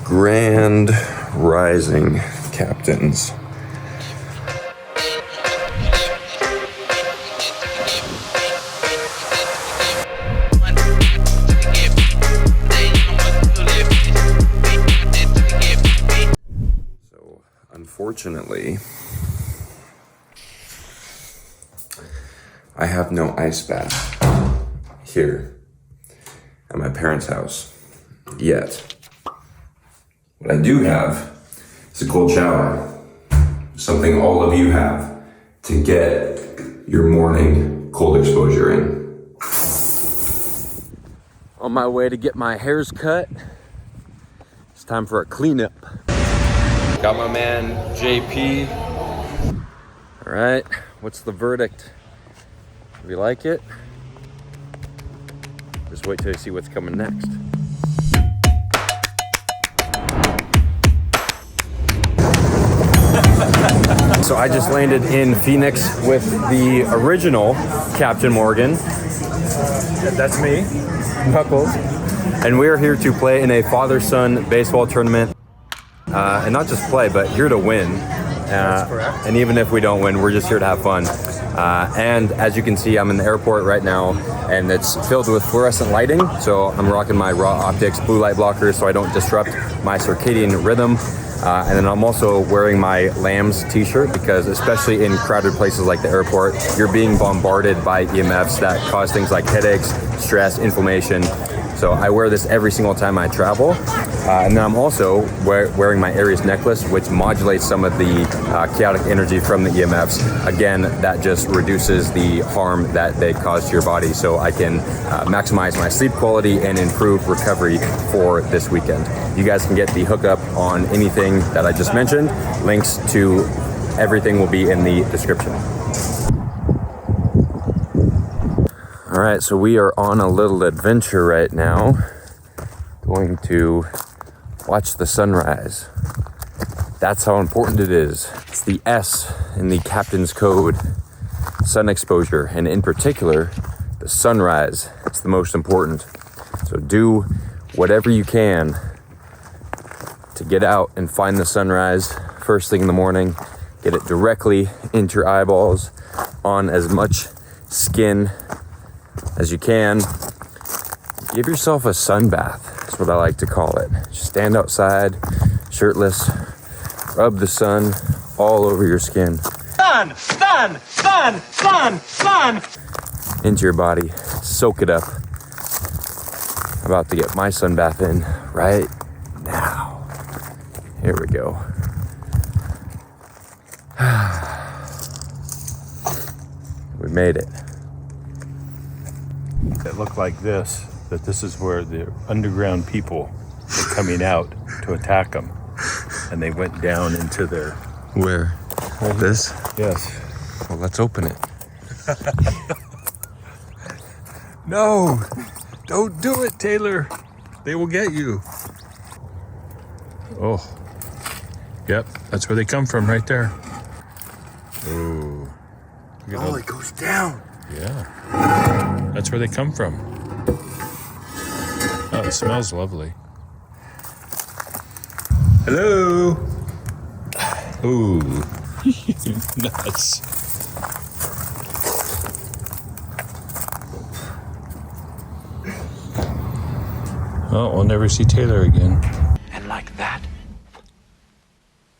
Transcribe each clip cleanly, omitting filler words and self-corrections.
Grand Rising, captains. So, unfortunately, I have no ice bath here at my parents' house yet. What I do have is a cold shower, something all of you have to get your morning cold exposure in. On my way to get my hairs cut, it's time for a cleanup. Got my man JP. All right, what's the verdict? Do you like it? Just wait till you see what's coming next. So I just landed in Phoenix with the original Captain Morgan. That's me, Knuckles. And we're here to play in a father-son baseball tournament. And not just play, but here to win. That's correct. And even if we don't win, we're just here to have fun. And as you can see, I'm in the airport right now, and it's filled with fluorescent lighting. So I'm rocking my Raw Optics blue light blockers so I don't disrupt my circadian rhythm. And then I'm also wearing my Lambs t-shirt because especially in crowded places like the airport, you're being bombarded by EMFs that cause things like headaches, stress, inflammation. So I wear this every single time I travel. And then I'm also wearing my Aries necklace, which modulates some of the chaotic energy from the EMFs. Again, that just reduces the harm that they cause to your body. So I can maximize my sleep quality and improve recovery for this weekend. You guys can get the hookup on anything that I just mentioned. Links to everything will be in the description. All right, so we are on a little adventure right now. Going to watch the sunrise. That's how important it is. It's the S in the captain's code, sun exposure, and in particular, the sunrise. It's the most important. So do whatever you can to get out and find the sunrise first thing in the morning. Get it directly into your eyeballs, on as much skin as you can. Give yourself a sun bath. That's what I like to call it. Just stand outside, shirtless, rub the sun all over your skin. Sun, sun, sun, sun, sun. Into your body, soak it up. I'm about to get my sun bath in right now. Here we go. We made it. It looked like this, that this is where the underground people were coming out to attack them. And they went down into their... Where? This? Yes. Well, let's open it. No! Don't do it, Taylor! They will get you. Oh. Yep, that's where they come from, right there. Oh. Oh, it goes down. Yeah. That's where they come from. Oh, it smells lovely. Hello. Ooh. Nuts. Oh, we'll never see Taylor again. And like that,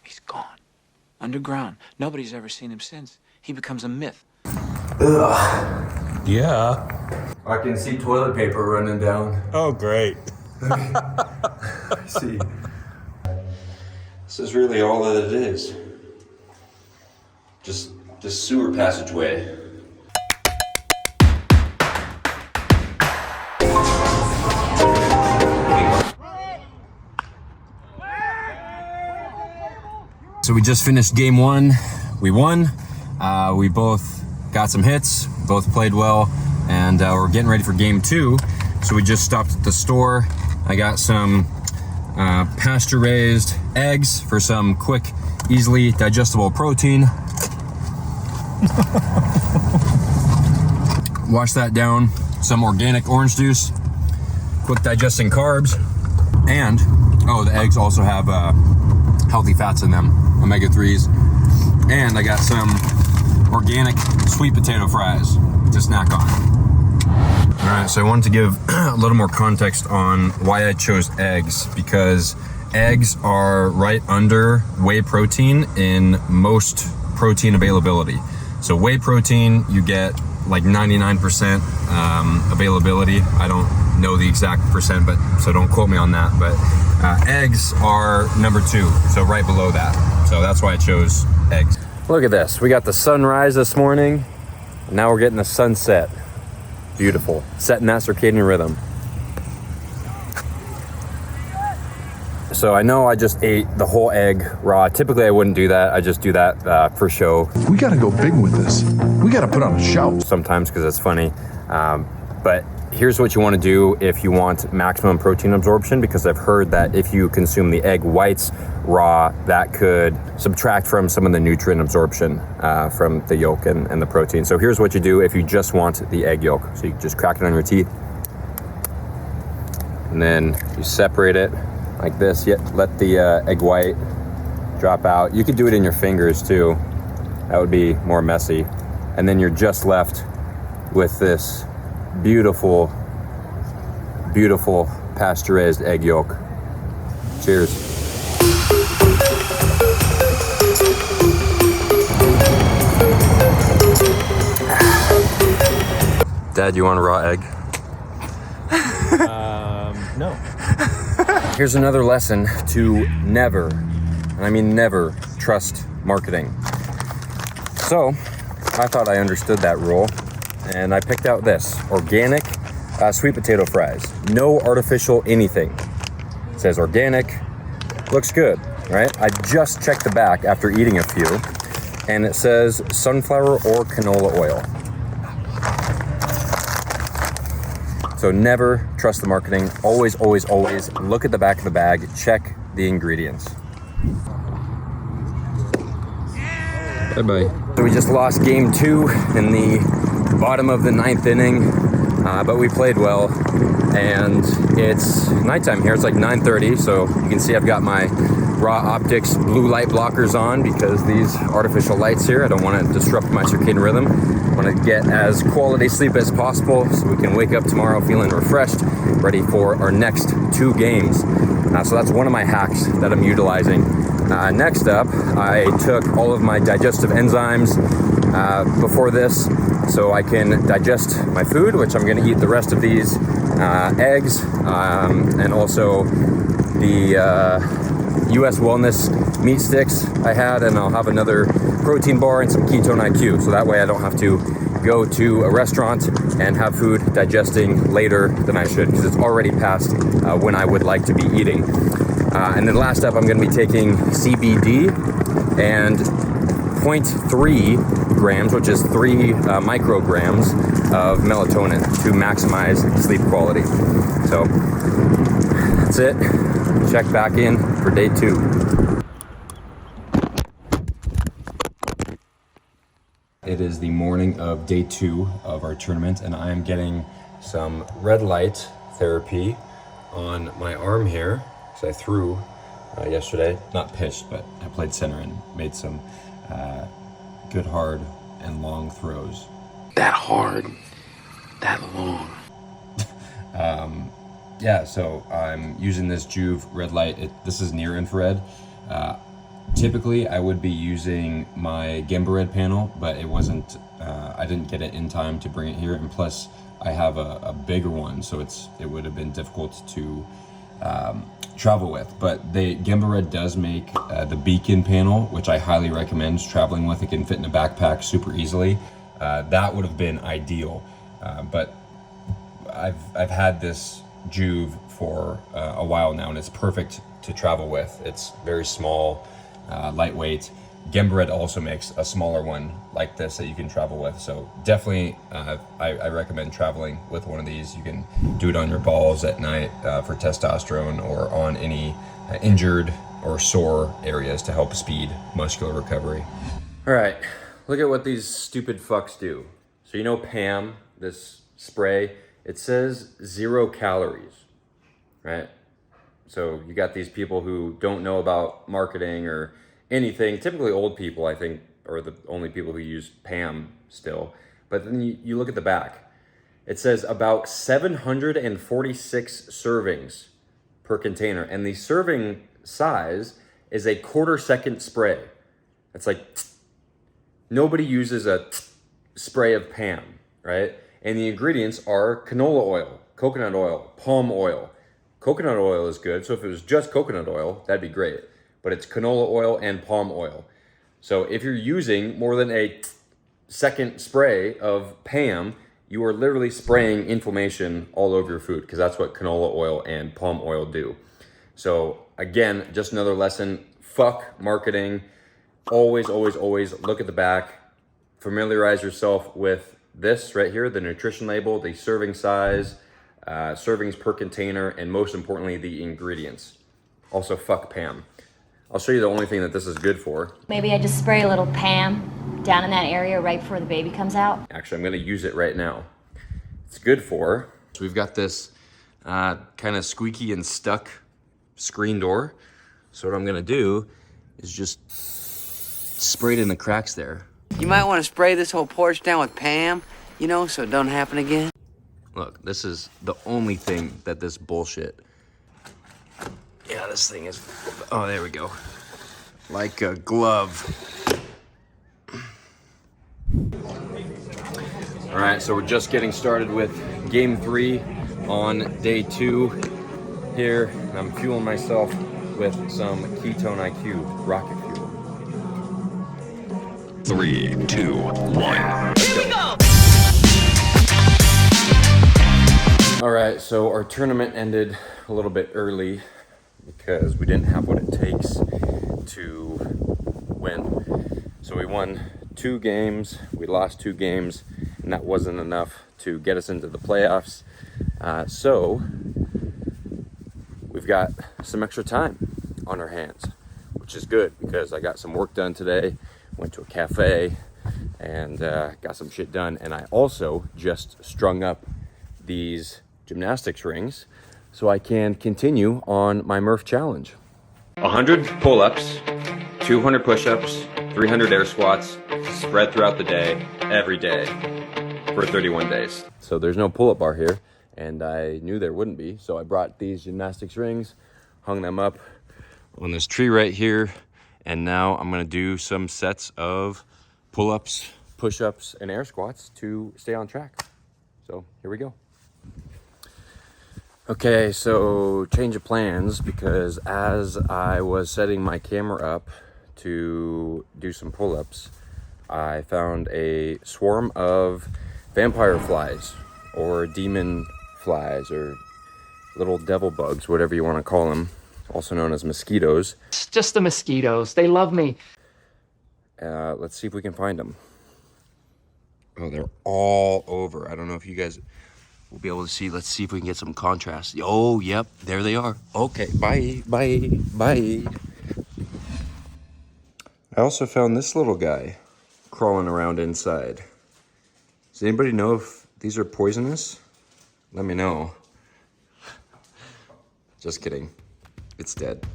he's gone. Underground. Nobody's ever seen him since. He becomes a myth. Ugh. Yeah. I can see toilet paper running down. Oh, great. See. This is really all that it is. Just this sewer passageway. So we just finished game one. We won. We both got some hits, both played well, and we're getting ready for game two. So we just stopped at the store. I got some pasture-raised eggs for some quick, easily digestible protein. Wash that down. Some organic orange juice, quick digesting carbs, and Oh, the eggs also have healthy fats in them, omega-3s. And I got some organic sweet potato fries to snack on. All right, so I wanted to give a little more context on why I chose eggs, because eggs are right under whey protein in most protein availability. So whey protein, you get like 99% availability. I don't know the exact percent, but so don't quote me on that. But eggs are number 2, so right below that. So that's why I chose eggs. Look at this. We got the sunrise this morning. And now we're getting the sunset. Beautiful. Setting that circadian rhythm. So I know I just ate the whole egg raw. Typically I wouldn't do that. I just do that for show. We gotta go big with this. We gotta put on a show. Sometimes because it's funny. But here's what you want to do if you want maximum protein absorption, because I've heard that if you consume the egg whites raw, that could subtract from some of the nutrient absorption from the yolk and the protein. So here's what you do if you just want the egg yolk. So you just crack it on your teeth, and then you separate it like this. Let the egg white drop out. You could do it in your fingers too. That would be more messy. And then you're just left with this beautiful, beautiful pasteurized egg yolk. Cheers. Dad, you want a raw egg? No. Here's another lesson to never, and I mean never, trust marketing. So I thought I understood that rule, and I picked out this organic sweet potato fries. No artificial anything. It says organic, looks good, right? I just checked the back after eating a few, and it says sunflower or canola oil. So never trust the marketing. Always, always, always look at the back of the bag, check the ingredients. Bye-bye. So we just lost game 2 in the bottom of the 9th inning, but we played well. And it's nighttime here. It's like 9:30, so you can see I've got my Raw Optics blue light blockers on because these artificial lights here, I don't want to disrupt my circadian rhythm. I want to get as quality sleep as possible so we can wake up tomorrow feeling refreshed, ready for our next 2 games. So that's one of my hacks that I'm utilizing. Next up, I took all of my digestive enzymes before this so I can digest my food, which I'm going to eat the rest of these eggs and also the US Wellness meat sticks I had, and I'll have another protein bar and some ketone IQ, so that way I don't have to go to a restaurant and have food digesting later than I should, because it's already past when I would like to be eating. And then last up, I'm going to be taking CBD and 0.3 grams, which is 3 micrograms of melatonin to maximize sleep quality. So that's it. Check back in for day 2. It is the morning of day 2 of our tournament, and I am getting some red light therapy on my arm here, because I threw yesterday, not pitched, but I played center and made some good hard and long throws. That hard, that long. Yeah, so I'm using this Juve red light. This is near infrared. Typically, I would be using my Gemba Red panel, but it wasn't. I didn't get it in time to bring it here, and plus, I have a bigger one, so it would have been difficult to travel with. But Gemba Red does make the Beacon panel, which I highly recommend traveling with. It can fit in a backpack super easily. That would have been ideal, but I've had this Juve for a while now, and it's perfect to travel with. It's very small, lightweight. Gemba Red also makes a smaller one like this that you can travel with. So definitely, I recommend traveling with one of these. You can do it on your balls at night for testosterone, or on any injured or sore areas to help speed muscular recovery. All right, look at what these stupid fucks do. So you know Pam, this spray, it says 0 calories, right? So you got these people who don't know about marketing or anything. Typically old people, I think, are the only people who use PAM still. But then you look at the back. It says about 746 servings per container. And the serving size is a 1/4 second spray. It's like, nobody uses a spray of PAM, right? And the ingredients are canola oil, coconut oil, palm oil. Coconut oil is good, so if it was just coconut oil, that'd be great. But it's canola oil and palm oil. So if you're using more than a second spray of PAM, you are literally spraying inflammation all over your food, because that's what canola oil and palm oil do. So again, just another lesson, fuck marketing. Always, always, always look at the back. Familiarize yourself with this right here, the nutrition label, the serving size, servings per container, and most importantly, the ingredients. Also, fuck PAM. I'll show you the only thing that this is good for. Maybe I just spray a little PAM down in that area right before the baby comes out. Actually, I'm gonna use it right now. It's good for, so we've got this kind of squeaky and stuck screen door. So what I'm gonna do is just spray it in the cracks there. You might want to spray this whole porch down with PAM, you know, so it don't happen again. Look, this is the only thing that this bullshit. Yeah, this thing is, oh, there we go. Like a glove. All right, so we're just getting started with game 3 on day 2 here. And I'm fueling myself with some Ketone IQ rocket fuel. 3, 2, 1. Here we go! All right, so our tournament ended a little bit early because we didn't have what it takes to win. So we won 2 games, we lost 2 games, and that wasn't enough to get us into the playoffs. So we've got some extra time on our hands, which is good because I got some work done today, went to a cafe, and got some shit done. And I also just strung up these gymnastics rings so I can continue on my Murph challenge. 100 pull-ups, 200 push-ups, 300 air squats, spread throughout the day, every day, for 31 days. So there's no pull-up bar here, and I knew there wouldn't be, so I brought these gymnastics rings, hung them up on this tree right here, and now I'm gonna do some sets of pull-ups, push-ups, and air squats to stay on track. So here we go. Okay, so change of plans, because as I was setting my camera up to do some pull-ups, I found a swarm of vampire flies or demon flies or little devil bugs, whatever you want to call them, also known as mosquitoes. It's just the mosquitoes. They love me. Let's see if we can find them. Oh, they're all over. I don't know if you guys will be able to see. Let's see if we can get some contrast. Oh, yep, there they are. Okay, bye, bye, bye. I also found this little guy crawling around inside. Does anybody know if these are poisonous? Let me know. Just kidding. It's dead.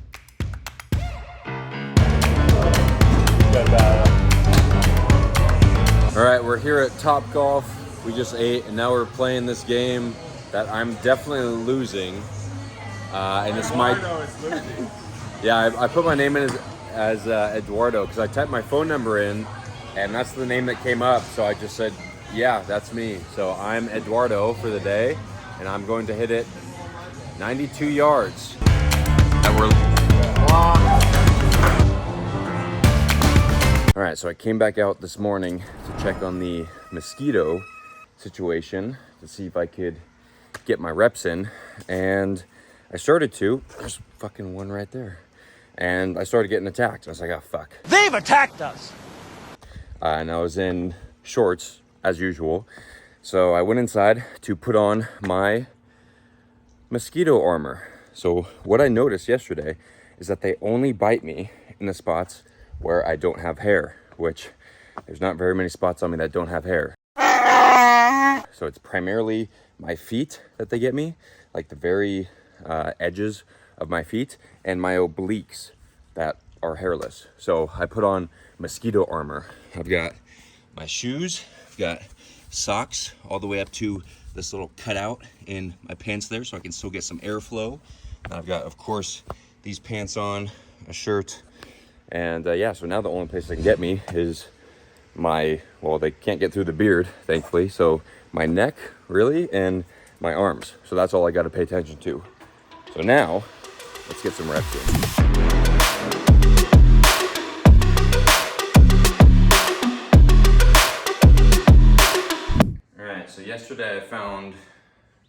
All right, we're here at Top Golf. We just ate, and now we're playing this game that I'm definitely losing. And it's my. Yeah, I put my name in as Eduardo because I typed my phone number in, and that's the name that came up. So I just said, yeah, that's me. So I'm Eduardo for the day, and I'm going to hit it 92 yards. And we're. All right, so I came back out this morning to check on the mosquito situation to see if I could get my reps in, and I started to. There's fucking one right there, and I started getting attacked. I was like, oh fuck, They've attacked us! and I was in shorts as usual, so I went inside to put on my mosquito armor. So what I noticed yesterday is that they only bite me in the spots where I don't have hair, which there's not very many spots on me that don't have hair. So it's primarily my feet that they get me, like the very edges of my feet and my obliques that are hairless. So I put on mosquito armor. I've got my shoes, I've got socks all the way up to this little cutout in my pants there so I can still get some airflow. And I've got, of course, these pants on, a shirt, and yeah, so now the only place they can get me is my, well, they can't get through the beard, thankfully, so my neck, really, and my arms. So that's all I got to pay attention to. So now, let's get some reps in. All right, so yesterday I found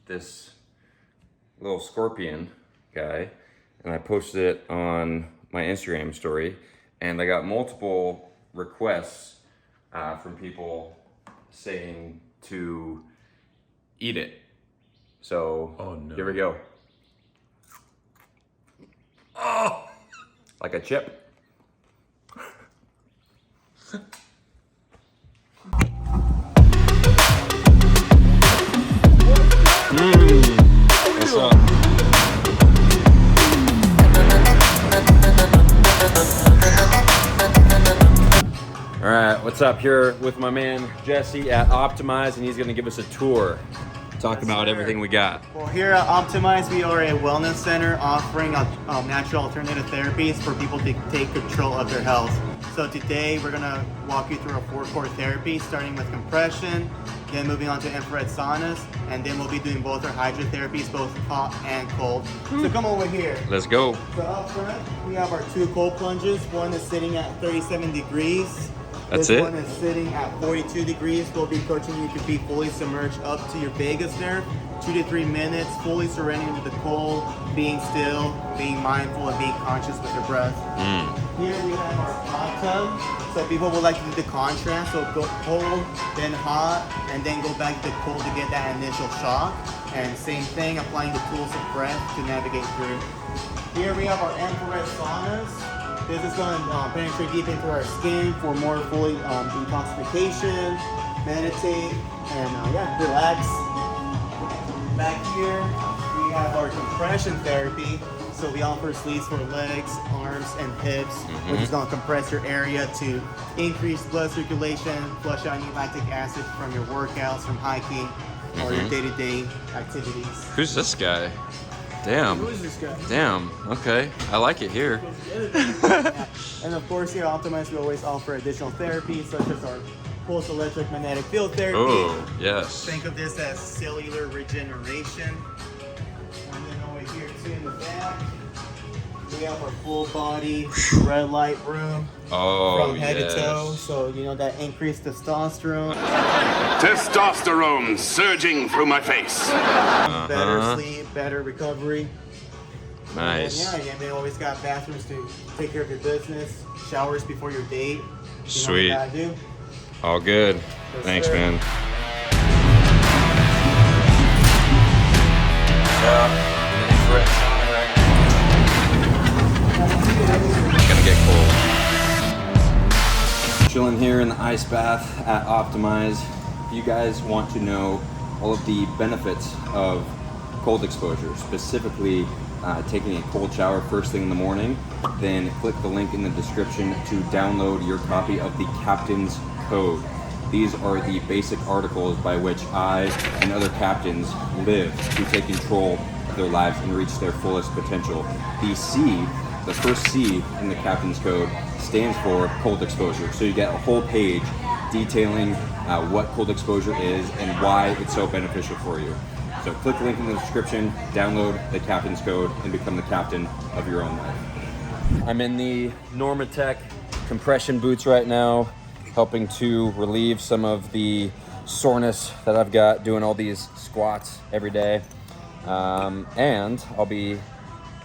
this little scorpion guy, and I posted it on my Instagram story, and I got multiple requests from people saying to eat it. So Oh, no. Here we go. Oh, like a chip. What's up? All right, what's up? Here with my man Jesse at Optimyze, and he's gonna give us a tour, talk about everything we got. Well, here at Optimyze, we are a wellness center offering natural alternative therapies for people to take control of their health. So today we're gonna walk you through a 4-core therapy, starting with compression, then moving on to infrared saunas, and then we'll be doing both our hydrotherapies, both hot and cold. So come over here. Let's go. So up front, we have our 2 cold plunges. One is sitting at 37 degrees. That's this it? one is sitting at 42 degrees. We'll be coaching you to be fully submerged up to your vagus nerve, 2 to 3 minutes, fully surrendering to the cold, being still, being mindful, and being conscious with your breath. Here we have our hot tub. So people would like to do the contrast, so go cold, then hot, and then go back to cold to get that initial shock. And same thing, applying the tools of breath to navigate through. Here we have our infrared saunas. This is going to penetrate deep into our skin for more fully detoxification, meditate, and yeah, relax. Back here, we have our compression therapy. So we offer sleeves for legs, arms, and hips, which is going to compress your area to increase blood circulation, flush out any lactic acid from your workouts, from hiking, or your day-to-day activities. Who's this guy? Damn. Who is this guy? Damn. Okay. I like it here. Yeah. And of course, here at Optimyze, we always offer additional therapies such as our pulse electric magnetic field therapy. Oh, yes. Think of this as cellular regeneration. And then over here too in the back, we have our full body red light room from head to toe. So you know that increased testosterone. Testosterone surging through my face. Better sleep, better recovery. Nice. And yeah, and they always got bathrooms to take care of your business, showers before your date. Sweet. You know what you gotta do. All good. Yes, Thanks, sir. man. It's gonna get cold. Chilling here in the ice bath at Optimyze. If you guys want to know all of the benefits of cold exposure, specifically taking a cold shower first thing in the morning, then click the link in the description to download your copy of the Captain's Code. These are the basic articles by which I and other captains live to take control of their lives and reach their fullest potential. The C, the first C in the Captain's Code, stands for cold exposure. So you get a whole page detailing what cold exposure is and why it's so beneficial for you. So click the link in the description, download the Captain's Code, and become the captain of your own life. I'm in the Normatec compression boots right now, helping to relieve some of the soreness that I've got doing all these squats every day. And I'll be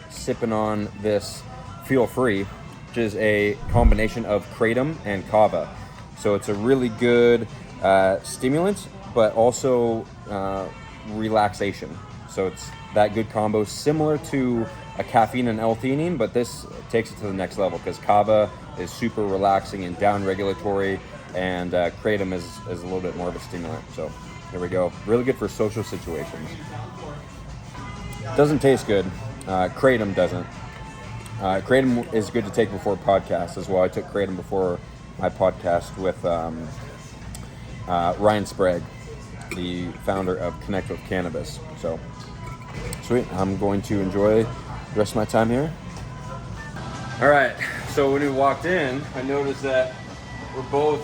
sipping on this Feel Free, which is a combination of kratom and kava. So it's a really good stimulant, but also relaxation. So it's that good combo, similar to a caffeine and L-theanine, but this takes it to the next level because kava is super relaxing and down regulatory, and kratom is a little bit more of a stimulant. So here we go. Really good for social situations. Doesn't taste good. Kratom doesn't. Kratom is good to take before podcasts as well. I took Kratom before my podcast with Ryan Sprague, the founder of Connect with Cannabis. So, sweet. I'm going to enjoy the rest of my time here. All right. So when we walked in, I noticed that we're both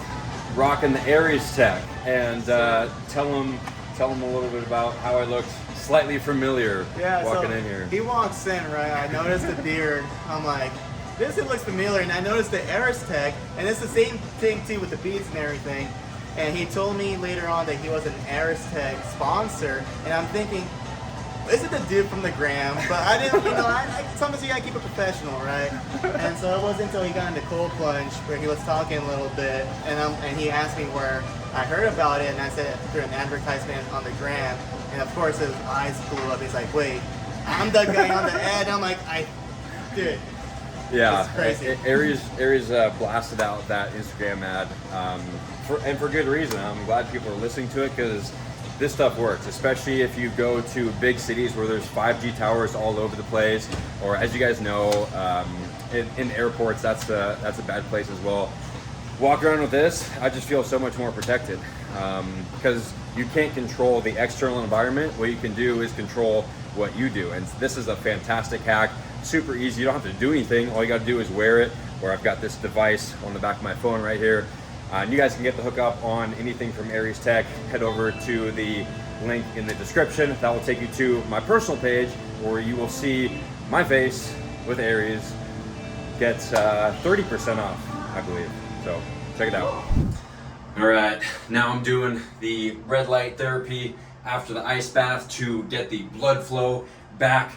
rocking the Aries tech, and tell them a little bit about how I looked slightly familiar walking in here. He walks in, right? I noticed the beard. I'm like, this looks familiar, and I noticed the Aries tech, and it's the same thing too with the beads and everything. And he told me later on that he was an Aries tech sponsor, and I'm thinking, is it the dude from the gram? But I didn't, sometimes you gotta keep it professional, right? And so it wasn't until he got into cold plunge where he was talking a little bit, and he asked me where I heard about it, and I said through an advertisement on the gram, and of course his eyes blew up. He's like, "Wait, I'm the guy on the ad." I'm like, dude. Yeah, crazy. Aries blasted out that Instagram ad, for good reason. I'm glad people are listening to it because this stuff works, especially if you go to big cities where there's 5G towers all over the place, or as you guys know, in airports, that's a bad place as well. Walk around with this, I just feel so much more protected because you can't control the external environment. What you can do is control what you do, and this is a fantastic hack. Super easy. You don't have to do anything. All you got to do is wear it. Or I've got this device on the back of my phone right here. And you guys can get the hookup on anything from Aries Tech. Head over to the link in the description. That will take you to my personal page where you will see my face with Aries. Get 30% off, I believe. So check it out. All right, now I'm doing the red light therapy after the ice bath to get the blood flow back.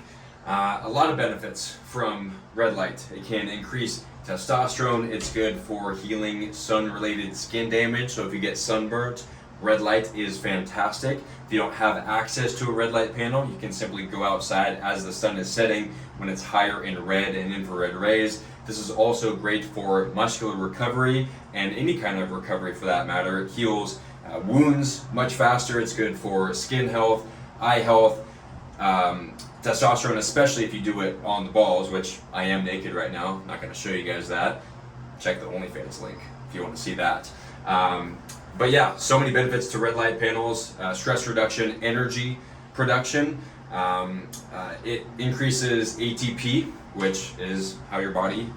A lot of benefits from red light. It can increase testosterone. It's good for healing sun-related skin damage. So if you get sunburnt, red light is fantastic. If you don't have access to a red light panel, you can simply go outside as the sun is setting when it's higher in red and infrared rays. This is also great for muscular recovery and any kind of recovery for that matter. It heals wounds much faster. It's good for skin health, eye health, testosterone, especially if you do it on the balls, which I am naked right now. I'm not going to show you guys that. Check the OnlyFans link if you want to see that. But yeah, so many benefits to red light panels. Stress reduction, energy production. It increases ATP, which is how your body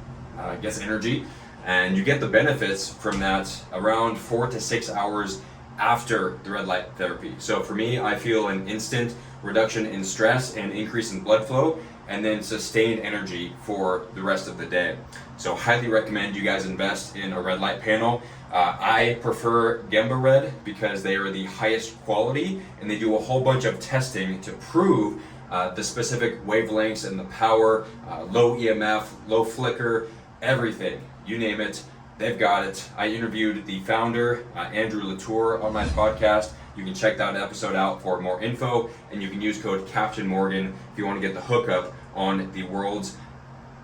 gets energy. And you get the benefits from that around 4 to 6 hours after the red light therapy. So for me, I feel an instant reduction in stress and increase in blood flow, and then sustained energy for the rest of the day. So highly recommend you guys invest in a red light panel. I prefer Gemba Red because they are the highest quality, and they do a whole bunch of testing to prove the specific wavelengths and the power, low EMF, low flicker, everything, you name it, they've got it. I interviewed the founder, Andrew Latour, on my podcast. You can check that episode out for more info, and you can use code Captain Morgan if you want to get the hookup on the world's,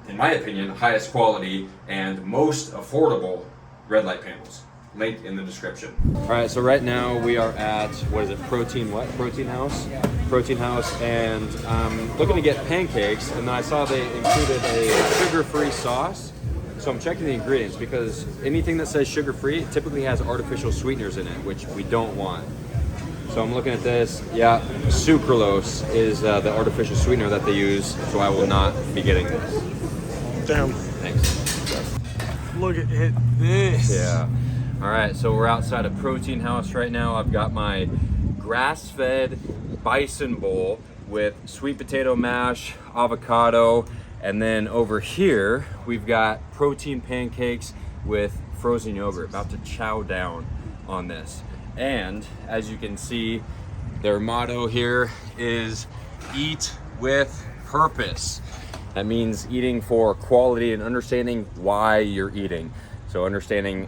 in my opinion, highest quality and most affordable red light panels. Link in the description. All right, so right now we are at, Protein House? Protein House, and I'm looking to get pancakes, and I saw they included a sugar-free sauce. So I'm checking the ingredients because anything that says sugar-free typically has artificial sweeteners in it, which we don't want. So I'm looking at this. Yeah, sucralose is the artificial sweetener that they use, so I will not be getting this. Damn. Thanks. Look at this. Yeah. All right, so we're outside of Protein House right now. I've got my grass-fed bison bowl with sweet potato mash, avocado, and then over here, we've got protein pancakes with frozen yogurt. About to chow down on this. And as you can see, their motto here is eat with purpose. That means eating for quality and understanding why you're eating. So understanding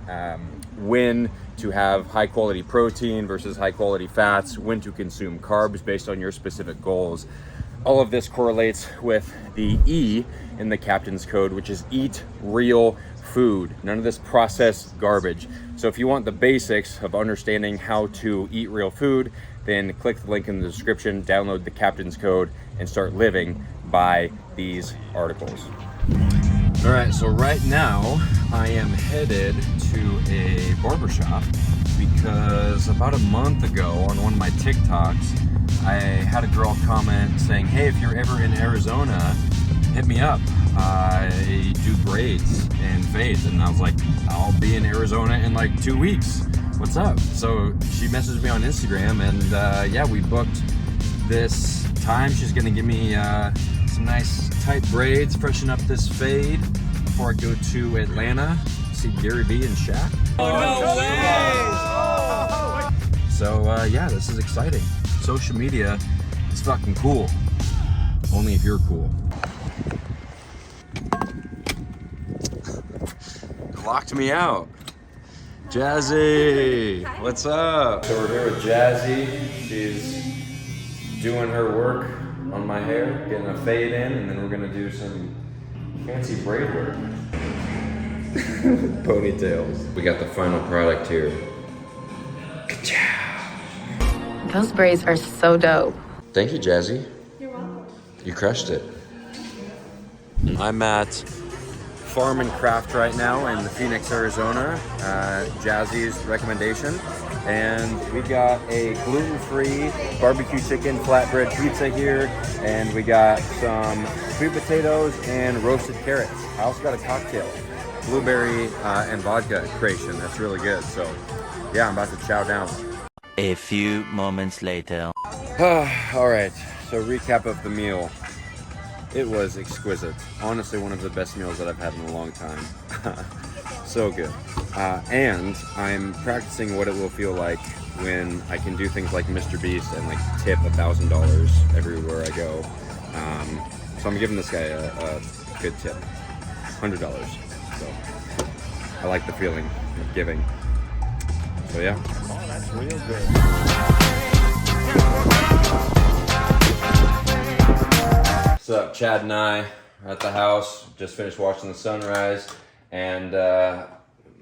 when to have high quality protein versus high quality fats, when to consume carbs based on your specific goals. All of this correlates with the E in the captain's code, which is eat real food. None of this processed garbage. So if you want the basics of understanding how to eat real food, then click the link in the description, download the captain's code, and start living by these articles. All right, so right now I am headed to a barbershop because about a month ago on one of my TikToks, I had a girl comment saying, hey, if you're ever in Arizona, hit me up. I do braids and fades. And I was like, I'll be in Arizona in like 2 weeks. What's up? So she messaged me on Instagram and yeah, we booked this time. She's gonna give me some nice tight braids, freshen up this fade before I go to Atlanta, see Gary Vee and Shaq. Oh, no way! So yeah, this is exciting. Social media is fucking cool. Only if you're cool. Locked me out. Jazzy, what's up? So we're here with Jazzy. She's doing her work on my hair, getting a fade in, and then we're gonna do some fancy braid work. Ponytails. We got the final product here. Ka-chow. Those braids are so dope. Thank you, Jazzy. You're welcome. You crushed it. I'm at Farm and Craft right now in Phoenix, Arizona. Jazzy's recommendation. And we got a gluten-free barbecue chicken flatbread pizza here. And we got some sweet potatoes and roasted carrots. I also got a cocktail, blueberry and vodka creation. That's really good. So yeah, I'm about to chow down. A few moments later. All right, so recap of the meal. It was exquisite. Honestly, one of the best meals that I've had in a long time. So good. And I'm practicing what it will feel like when I can do things like Mr. Beast and like tip $1,000 everywhere I go. So I'm giving this guy a good tip, $100. So I like the feeling of giving. So yeah. Oh, that's real good. What's up, Chad and I are at the house, just finished watching the sunrise and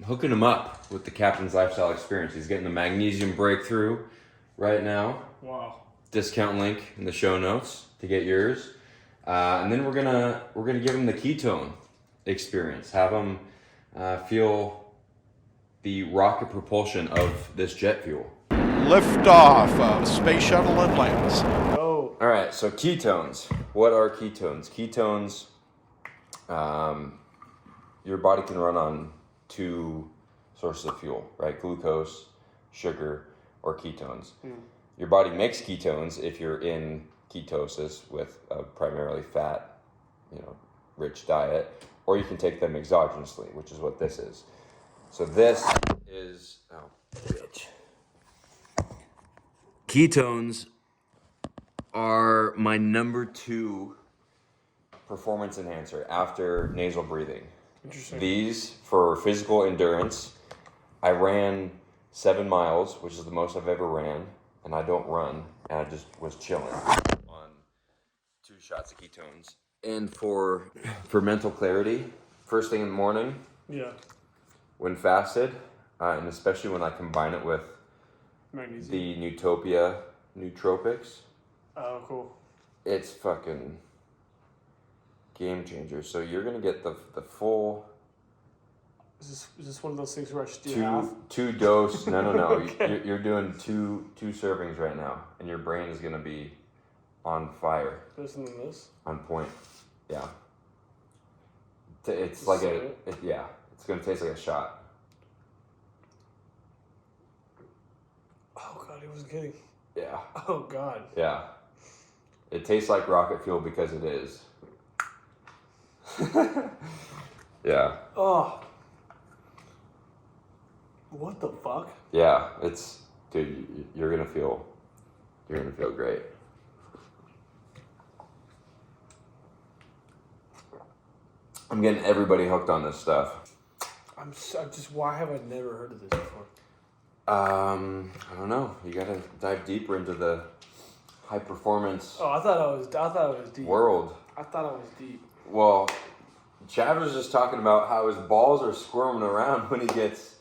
hooking him up with the Captain's Lifestyle Experience. He's getting the Magnesium Breakthrough right now. Wow. Discount link in the show notes to get yours. And then we're gonna give him the ketone experience, have him feel the rocket propulsion of this jet fuel. Liftoff of Space Shuttle Atlantis. Oh. All right, so ketones. What are ketones? Ketones, your body can run on two sources of fuel, right? Glucose, sugar, or ketones. Your body makes ketones if you're in ketosis with a primarily fat, rich diet, or you can take them exogenously, which is what this is. So this is, bitch. Ketones are my number 2 performance enhancer after nasal breathing. Interesting. These, for physical endurance, I ran 7 miles, which is the most I've ever ran, and I don't run, and I just was chilling on 2 shots of ketones. And for mental clarity, first thing in the morning, Yeah. when fasted, and especially when I combine it with Magnesium. the Newtopia nootropics, Oh, cool. it's fucking game changer. So you're gonna get the full Is this one of those things where I should do half? two dose. No. Okay. You're doing two servings right now, and your brain is gonna be on fire. This and then this? On point. Yeah. It's like yeah. It's gonna taste like a shot. Oh god, he wasn't kidding. Yeah. Oh god. Yeah. It tastes like rocket fuel because it is. Yeah. Oh. What the fuck? Yeah, it's, dude, you're gonna feel great. I'm getting everybody hooked on this stuff. Why have I never heard of this before? I don't know. You gotta dive deeper into the high performance Oh, I thought it was deep. world. I thought it was deep. Well, Chad was just talking about how his balls are squirming around when he gets.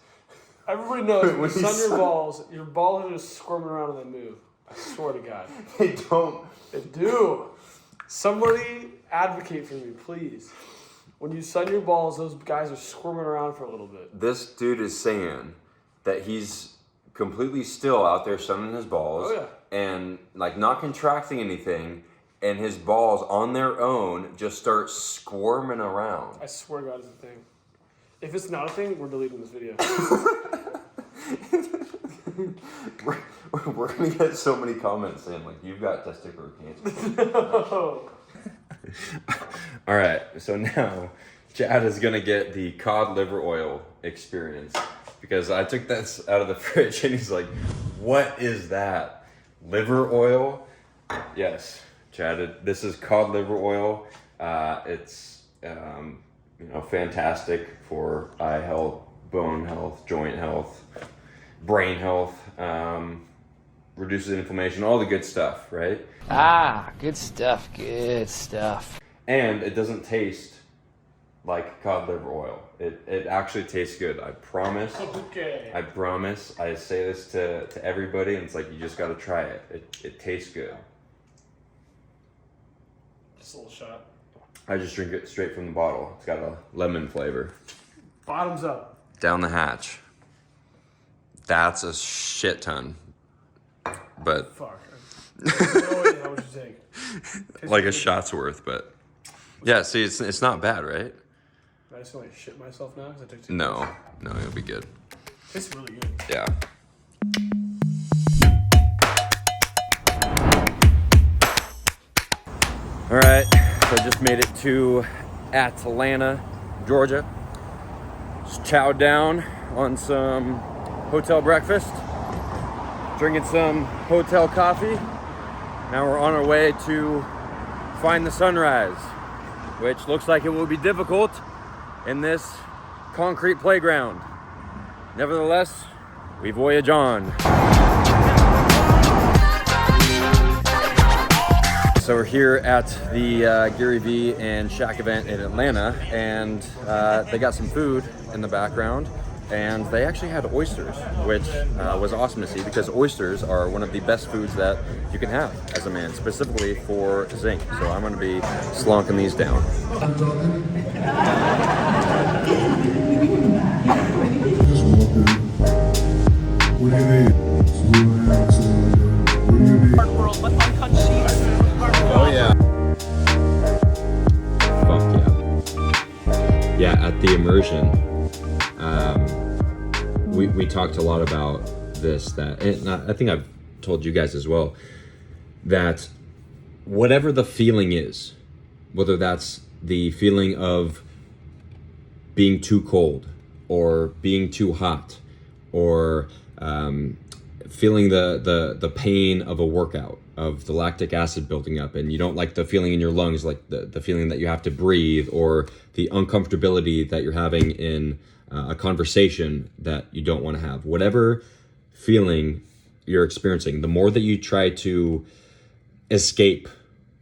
Everybody knows when you When sun you your balls are just squirming around and they move. I swear to God. They don't. They do. Somebody advocate for me, please. When you sun your balls, those guys are squirming around for a little bit. This dude is saying that he's completely still out there sunning his balls and like not contracting anything, and his balls on their own just start squirming around. I swear to God, it's a thing. If it's not a thing, we're deleting this video. We're gonna get so many comments saying like, you've got testicular cancer. No. All right, so now Chad is gonna get the cod liver oil experience because I took this out of the fridge and he's like, what is that? Liver oil? Yes, Chad, this is cod liver oil. It's fantastic for eye health, bone health, joint health, brain health, reduces inflammation, all the good stuff, right? Ah, good stuff, good stuff. And it doesn't taste like cod liver oil. It actually tastes good, I promise. Okay. I promise. I say this to everybody, and it's like, you just gotta try it. It tastes good. Just a little shot. I just drink it straight from the bottle. It's got a lemon flavor. Bottoms up. Down the hatch. That's a shit ton. But Fuck. No idea how much you take. like a shot's worth, but yeah, see, it's not bad, right? I just feel like shit myself now because I took too No, it'll be good. Tastes really good. Yeah. All right, so I just made it to Atlanta, Georgia. Just chowed down on some hotel breakfast, drinking some hotel coffee. Now we're on our way to find the sunrise, which looks like it will be difficult in this concrete playground. Nevertheless, we voyage on. So we're here at the Gary Vee and Shaq event in Atlanta, and they got some food in the background, and they actually had oysters, which was awesome to see because oysters are one of the best foods that you can have as a man, specifically for zinc. So I'm gonna be slonking these down. Oh yeah. Fuck yeah. Yeah, at the immersion, we talked a lot about this, and I think I've told you guys as well, that whatever the feeling is, whether that's the feeling of being too cold or being too hot or feeling the pain of a workout, of the lactic acid building up, and you don't like the feeling in your lungs, like the feeling that you have to breathe, or the uncomfortability that you're having in a conversation that you don't want to have. Whatever feeling you're experiencing, the more that you try to escape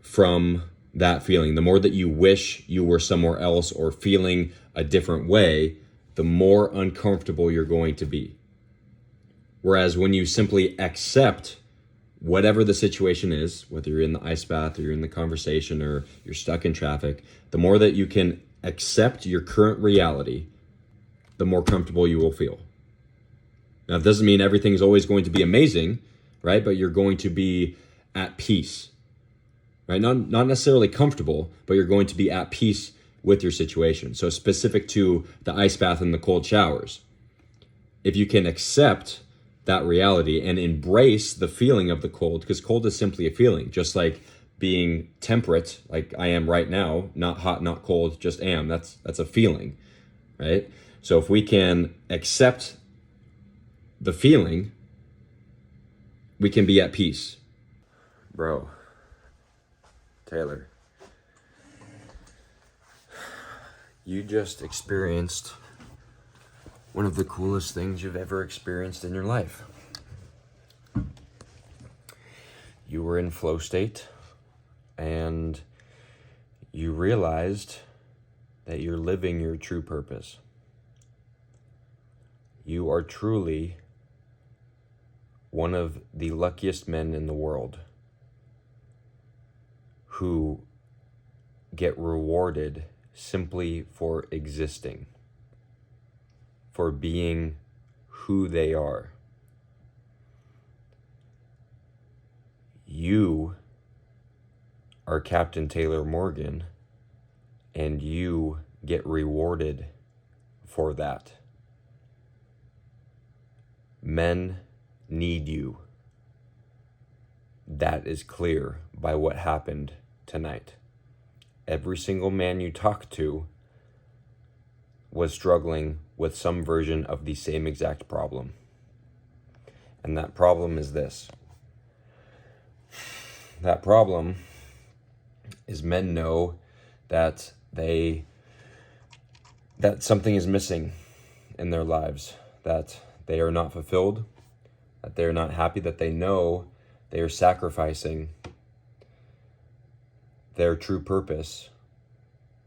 from that feeling, the more that you wish you were somewhere else or feeling a different way, the more uncomfortable you're going to be. Whereas when you simply accept whatever the situation is, whether you're in the ice bath or you're in the conversation or you're stuck in traffic, the more that you can accept your current reality, the more comfortable you will feel. Now, it doesn't mean everything's always going to be amazing, right? But you're going to be at peace, right? Not necessarily comfortable, but you're going to be at peace with your situation. So specific to the ice bath and the cold showers, if you can accept that reality and embrace the feeling of the cold, because cold is simply a feeling, just like being temperate, like I am right now, not hot, not cold, just am. That's a feeling, right? So if we can accept the feeling, we can be at peace. Bro, Taylor, you just experienced one of the coolest things you've ever experienced in your life. You were in flow state and you realized that you're living your true purpose. You are truly one of the luckiest men in the world who get rewarded simply for existing, for being who they are. You are Captain Taylor Morgan, and you get rewarded for that. Men need you. That is clear by what happened tonight. Every single man you talked to was struggling with some version of the same exact problem. And that problem is this. That problem is men know that something is missing in their lives, that they are not fulfilled, that they are not happy, that they know they are sacrificing their true purpose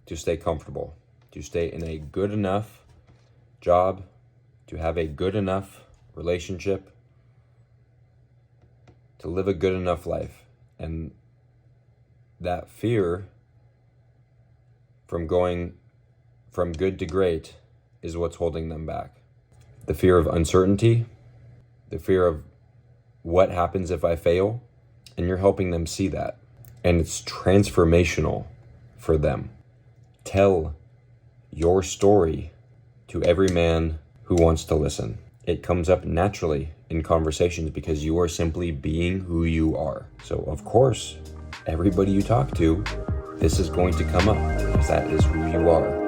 to stay comfortable, to stay in a good enough job, to have a good enough relationship, to live a good enough life. And that fear from going from good to great is what's holding them back. The fear of uncertainty, the fear of what happens if I fail, and you're helping them see that. And it's transformational for them. Tell your story to every man who wants to listen. It comes up naturally in conversations because you are simply being who you are. So of course, everybody you talk to, this is going to come up because that is who you are.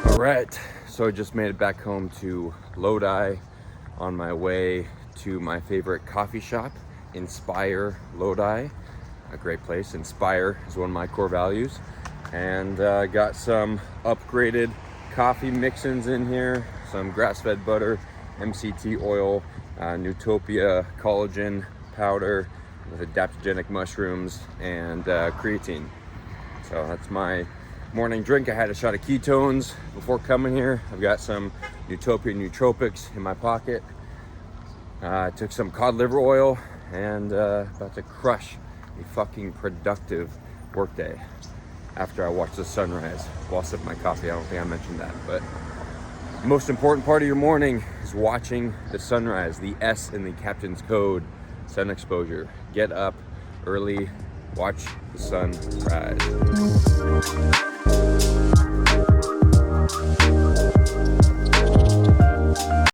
All right, so I just made it back home to Lodi on my way to my favorite coffee shop, Inspire Lodi. A great place. Inspire is one of my core values. And got some upgraded coffee mix-ins in here, some grass-fed butter, MCT oil, Newtopia collagen powder with adaptogenic mushrooms, and creatine. So that's my morning drink. I had a shot of ketones before coming here. I've got some Newtopia nootropics in my pocket. Took some cod liver oil, and about to crush a fucking productive workday after I watch the sunrise while sipping my coffee. I don't think I mentioned that, but the most important part of your morning is watching the sunrise, the S in the captain's code, sun exposure. Get up early, watch the sun rise.